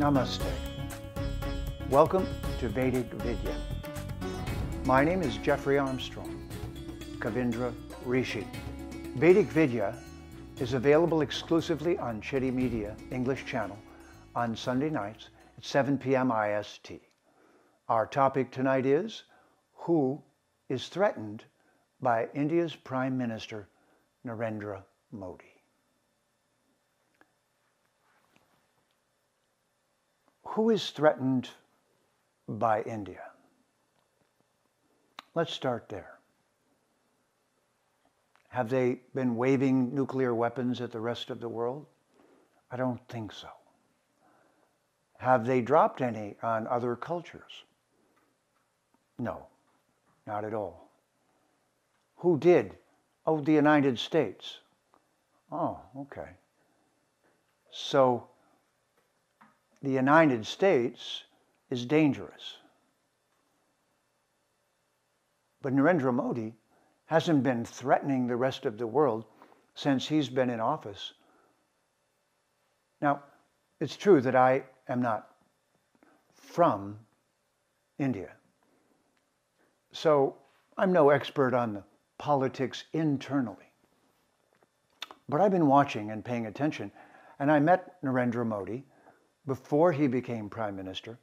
Namaste. Welcome to Vedic Vidya. My name is Jeffrey Armstrong, Kavindra Rishi. Vedic Vidya is available exclusively on Citti Media English channel on Sunday nights at 7 p.m. IST. Our topic tonight is, who is threatened by India's Prime Minister Narendra Modi? Who is threatened by India? Let's start there. Have they been waving nuclear weapons at the rest of the world? I don't think so. Have they dropped any on other cultures? No, not at all. Who did? Oh, the United States. Oh, okay. So the United States is dangerous. But Narendra Modi hasn't been threatening the rest of the world since he's been in office. Now, it's true that I am not from India. So I'm no expert on the politics internally. But I've been watching and paying attention, and I met Narendra Modi before he became Prime Minister.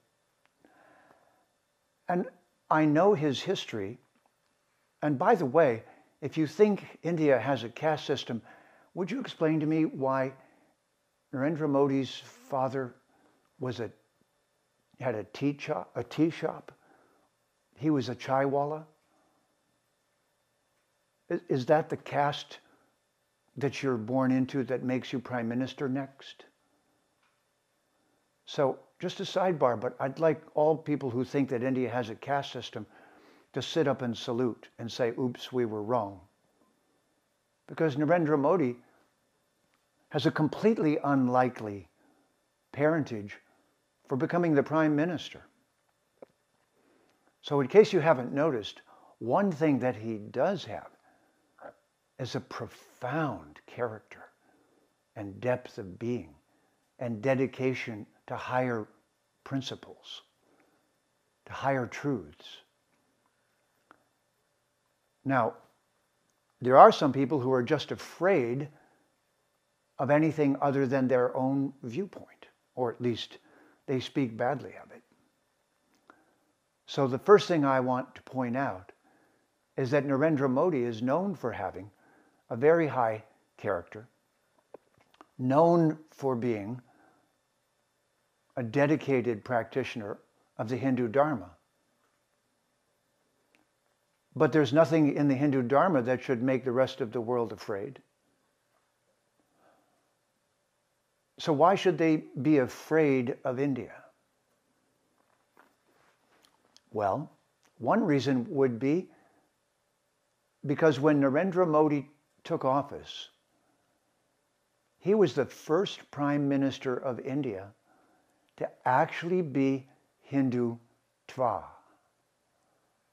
And I know his history. And by the way, if you think India has a caste system, would you explain to me why Narendra Modi's father had a tea shop? He was a chaiwala? Is that the caste that you're born into that makes you Prime Minister next? So, just a sidebar, but I'd like all people who think that India has a caste system to sit up and salute and say, oops, we were wrong. Because Narendra Modi has a completely unlikely parentage for becoming the Prime Minister. So in case you haven't noticed, one thing that he does have is a profound character and depth of being and dedication to higher principles, to higher truths. Now, there are some people who are just afraid of anything other than their own viewpoint, or at least they speak badly of it. So the first thing I want to point out is that Narendra Modi is known for having a very high character, known for being a dedicated practitioner of the Hindu Dharma. But there's nothing in the Hindu Dharma that should make the rest of the world afraid. So why should they be afraid of India? Well, one reason would be because when Narendra Modi took office, he was the first Prime Minister of India to actually be Hindutva.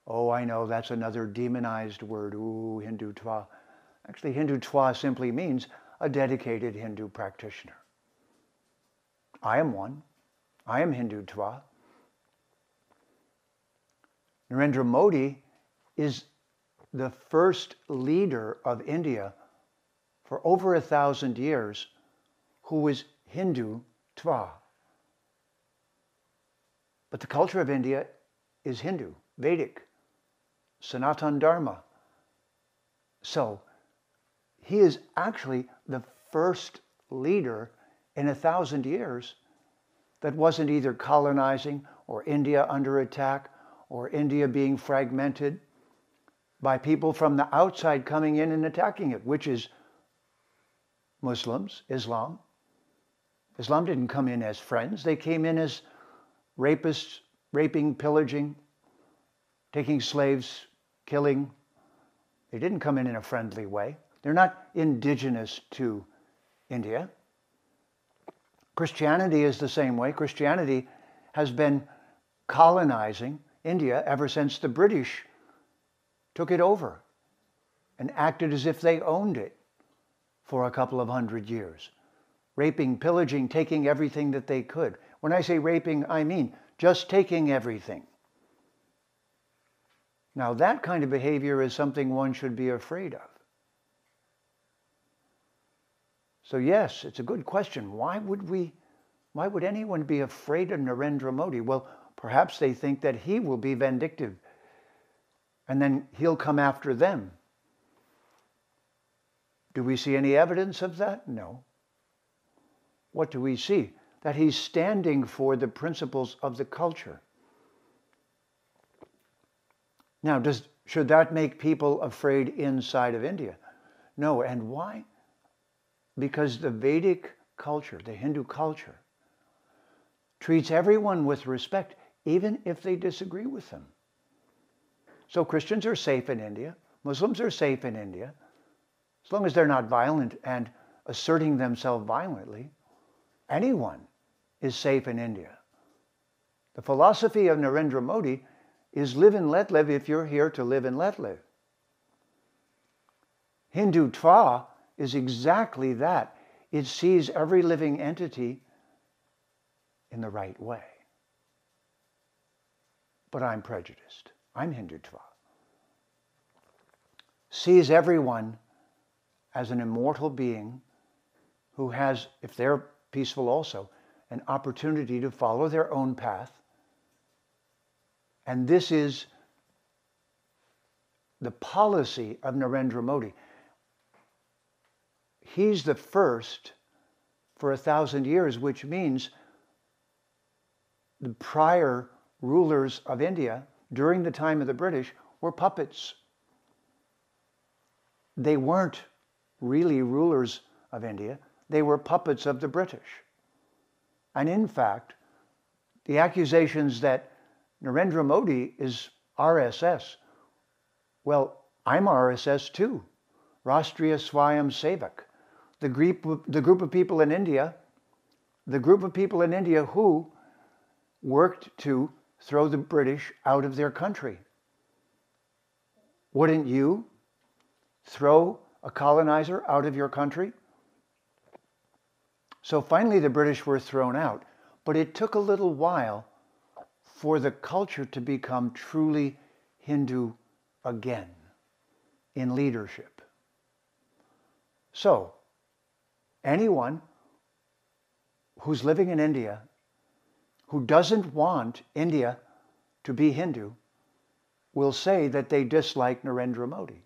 Oh, I know, that's another demonized word. Ooh, Hindutva. Actually, Hindutva simply means a dedicated Hindu practitioner. I am one. I am Hindutva. Narendra Modi is the first leader of India for over 1,000 years who is Hindutva. But the culture of India is Hindu, Vedic, Sanatan Dharma. So he is actually the first leader in 1,000 years that wasn't either colonizing or India under attack or India being fragmented by people from the outside coming in and attacking it, which is Muslims, Islam. Islam didn't come in as friends. They came in as rapists, raping, pillaging, taking slaves, killing. They didn't come in a friendly way. They're not indigenous to India. Christianity is the same way. Christianity has been colonizing India ever since the British took it over and acted as if they owned it for a couple of hundred years, raping, pillaging, taking everything that they could. When I say raping, I mean just taking everything. Now that kind of behavior is something one should be afraid of. So yes, it's a good question. Why would anyone be afraid of Narendra Modi? Well, perhaps they think that he will be vindictive and then he'll come after them. Do we see any evidence of that? No. What do we see? That he's standing for the principles of the culture. Now, should that make people afraid inside of India? No. And why? Because the Vedic culture, the Hindu culture, treats everyone with respect, even if they disagree with them. So Christians are safe in India. Muslims are safe in India, as long as they're not violent and asserting themselves violently. Anyone is safe in India. The philosophy of Narendra Modi is live and let live if you're here to live and let live. Hindutva is exactly that. It sees every living entity in the right way. But I'm prejudiced. I'm Hindutva. Sees everyone as an immortal being who has, if they're peaceful also, an opportunity to follow their own path. And this is the policy of Narendra Modi. He's the first for 1,000 years, which means the prior rulers of India during the time of the British were puppets. They weren't really rulers of India. They were puppets of the British. And in fact, the accusations that Narendra Modi is RSS, well, I'm RSS too, Rashtriya Swayam Sevak. The group of people in India who worked to throw the British out of their country. Wouldn't you throw a colonizer out of your country? So finally the British were thrown out, but it took a little while for the culture to become truly Hindu again in leadership. So anyone who's living in India who doesn't want India to be Hindu will say that they dislike Narendra Modi.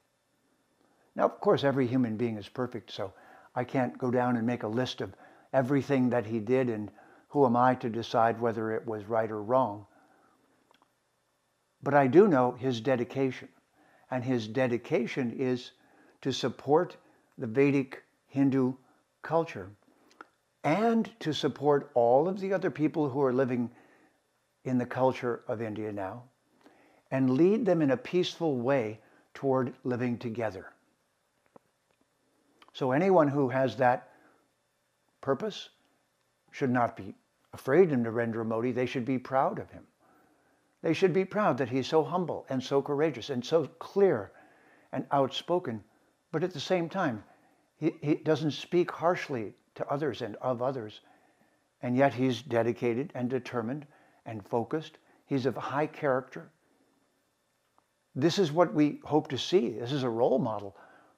Now, of course, every human being is perfect, so I can't go down and make a list of everything that he did, and who am I to decide whether it was right or wrong. But I do know his dedication, and his dedication is to support the Vedic Hindu culture and to support all of the other people who are living in the culture of India now and lead them in a peaceful way toward living together. So anyone who has that purpose should not be afraid of Narendra Modi. They should be proud of him. They should be proud that he's so humble and so courageous and so clear and outspoken, but at the same time, he doesn't speak harshly to others and of others, and yet he's dedicated and determined and focused. He's of high character. This is what we hope to see. This is a role model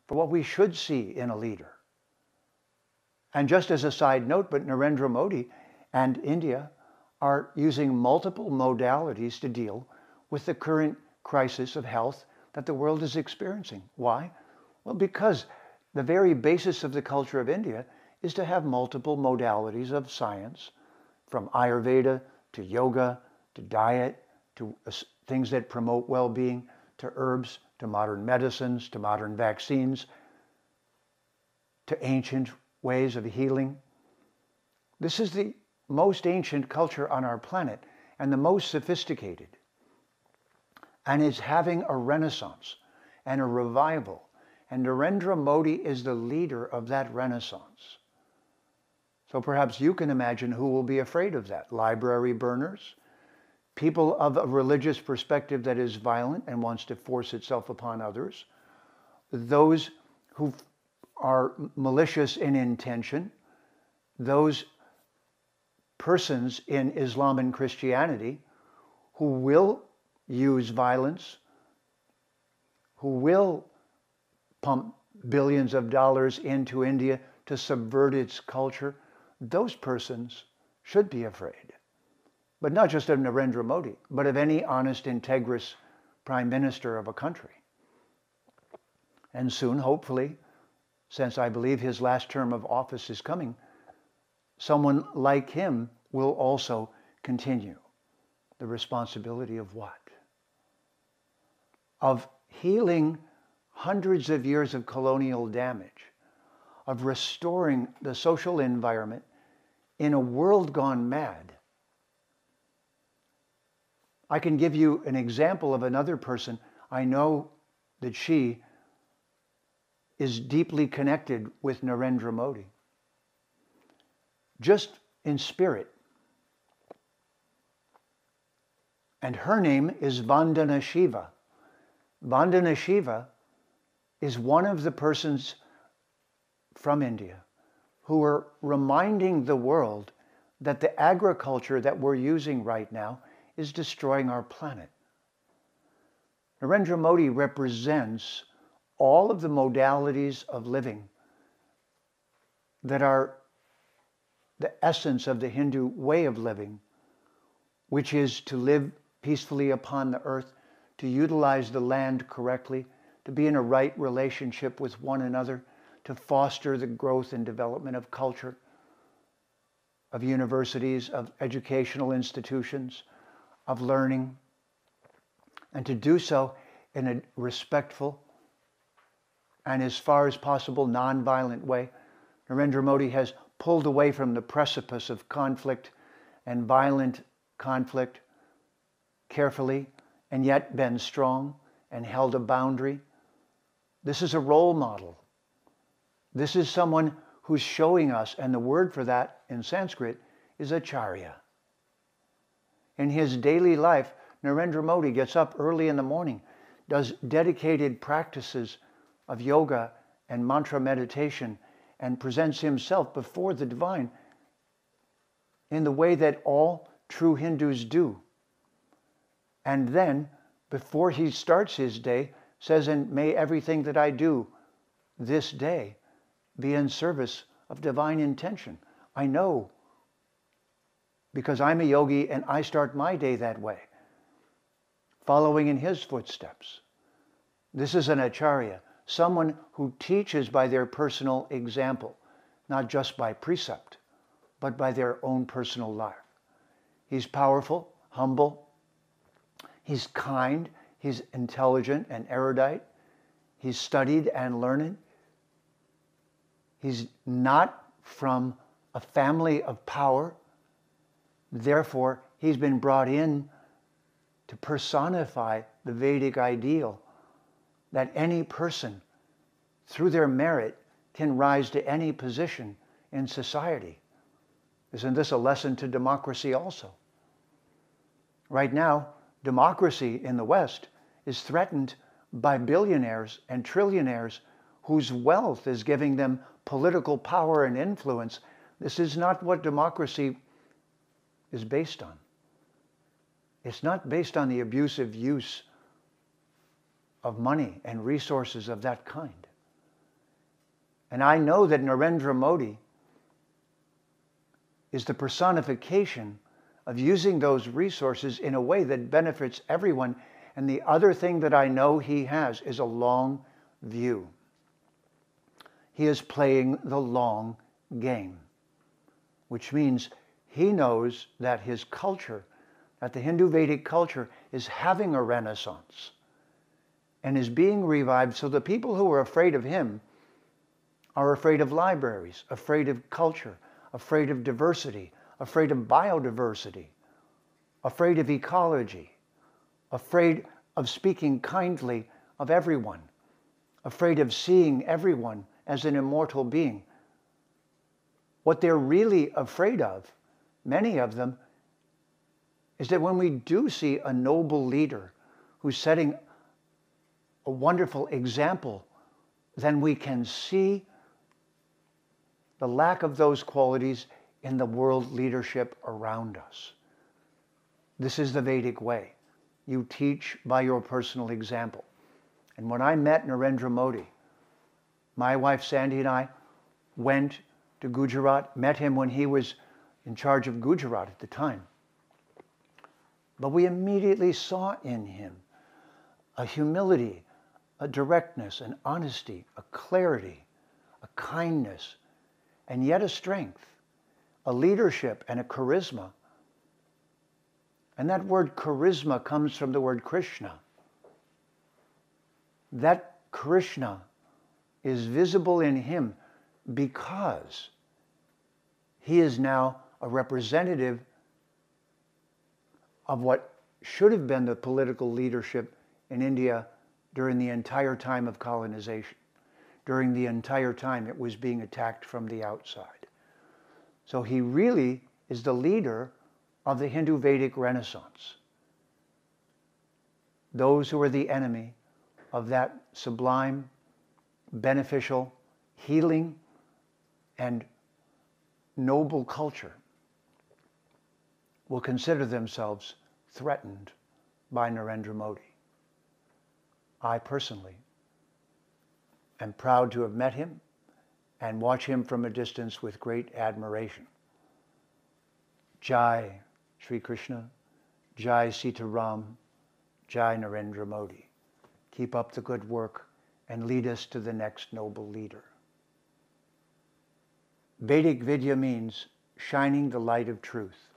for what we should see in a leader. And just as a side note, but Narendra Modi and India are using multiple modalities to deal with the current crisis of health that the world is experiencing. Why? Well, because the very basis of the culture of India is to have multiple modalities of science, from Ayurveda to yoga to diet to things that promote well-being to herbs to modern medicines to modern vaccines to ancient ways of healing. This is the most ancient culture on our planet and the most sophisticated, and is having a renaissance and a revival. And Narendra Modi is the leader of that renaissance. So perhaps you can imagine who will be afraid of that. Library burners, people of a religious perspective that is violent and wants to force itself upon others, those who are malicious in intention, those persons in Islam and Christianity who will use violence, who will pump billions of dollars into India to subvert its culture, those persons should be afraid. But not just of Narendra Modi, but of any honest, integrous prime minister of a country. And soon, hopefully, since I believe his last term of office is coming, someone like him will also continue the responsibility of what? Of healing hundreds of years of colonial damage, of restoring the social environment in a world gone mad. I can give you an example of another person. I know that she is deeply connected with Narendra Modi, just in spirit. And her name is Vandana Shiva. Vandana Shiva is one of the persons from India who are reminding the world that the agriculture that we're using right now is destroying our planet. Narendra Modi represents all of the modalities of living that are the essence of the Hindu way of living, which is to live peacefully upon the earth, to utilize the land correctly, to be in a right relationship with one another, to foster the growth and development of culture, of universities, of educational institutions, of learning, and to do so in a respectful and, as far as possible, nonviolent way. Narendra Modi has pulled away from the precipice of conflict and violent conflict carefully, and yet been strong and held a boundary. This is a role model. This is someone who's showing us, and the word for that in Sanskrit is acharya. In his daily life, Narendra Modi gets up early in the morning, does dedicated practices of yoga and mantra meditation, and presents himself before the divine in the way that all true Hindus do. And then, before he starts his day, says, "And may everything that I do this day be in service of divine intention." I know, because I'm a yogi and I start my day that way, following in his footsteps. This is an acharya, someone who teaches by their personal example, not just by precept, but by their own personal life. He's powerful, humble, he's kind, he's intelligent and erudite, he's studied and learned. He's not from a family of power. Therefore, he's been brought in to personify the Vedic ideal that any person, through their merit, can rise to any position in society. Isn't this a lesson to democracy also? Right now, democracy in the West is threatened by billionaires and trillionaires whose wealth is giving them political power and influence. This is not what democracy is based on. It's not based on the abusive use of money and resources of that kind. And I know that Narendra Modi is the personification of using those resources in a way that benefits everyone. And the other thing that I know he has is a long view. He is playing the long game, which means he knows that his culture, that the Hindu Vedic culture, is having a renaissance and is being revived. So the people who are afraid of him are afraid of libraries, afraid of culture, afraid of diversity, afraid of biodiversity, afraid of ecology, afraid of speaking kindly of everyone, afraid of seeing everyone as an immortal being. What they're really afraid of, many of them, is that when we do see a noble leader who's setting a wonderful example, then we can see the lack of those qualities in the world leadership around us. This is the Vedic way. You teach by your personal example. And when I met Narendra Modi, my wife Sandy and I went to Gujarat, met him when he was in charge of Gujarat at the time. But we immediately saw in him a humility, a directness, an honesty, a clarity, a kindness, and yet a strength, a leadership and a charisma. And that word charisma comes from the word Krishna. That Krishna is visible in him because he is now a representative of what should have been the political leadership in India during the entire time of colonization, during the entire time it was being attacked from the outside. So he really is the leader of the Hindu Vedic Renaissance. Those who are the enemy of that sublime, beneficial, healing, and noble culture will consider themselves threatened by Narendra Modi. I personally am proud to have met him and watch him from a distance with great admiration. Jai Shri Krishna, Jai Sita Ram, Jai Narendra Modi. Keep up the good work and lead us to the next noble leader. Vedic Vidya means shining the light of truth.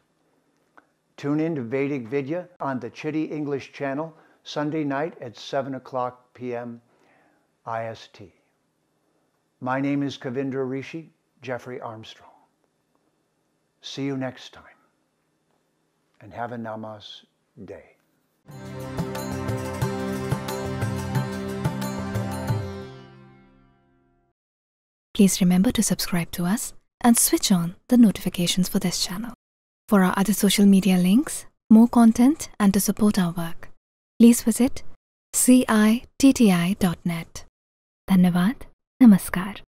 Tune in to Vedic Vidya on the Citti English channel Sunday night at 7 o'clock p.m. IST. My name is Kavindra Rishi, Jeffrey Armstrong. See you next time, and have a Namas day. Please remember to subscribe to us and switch on the notifications for this channel. For our other social media links, more content, and to support our work, please visit citti.net. Dhanyavad. Namaskar.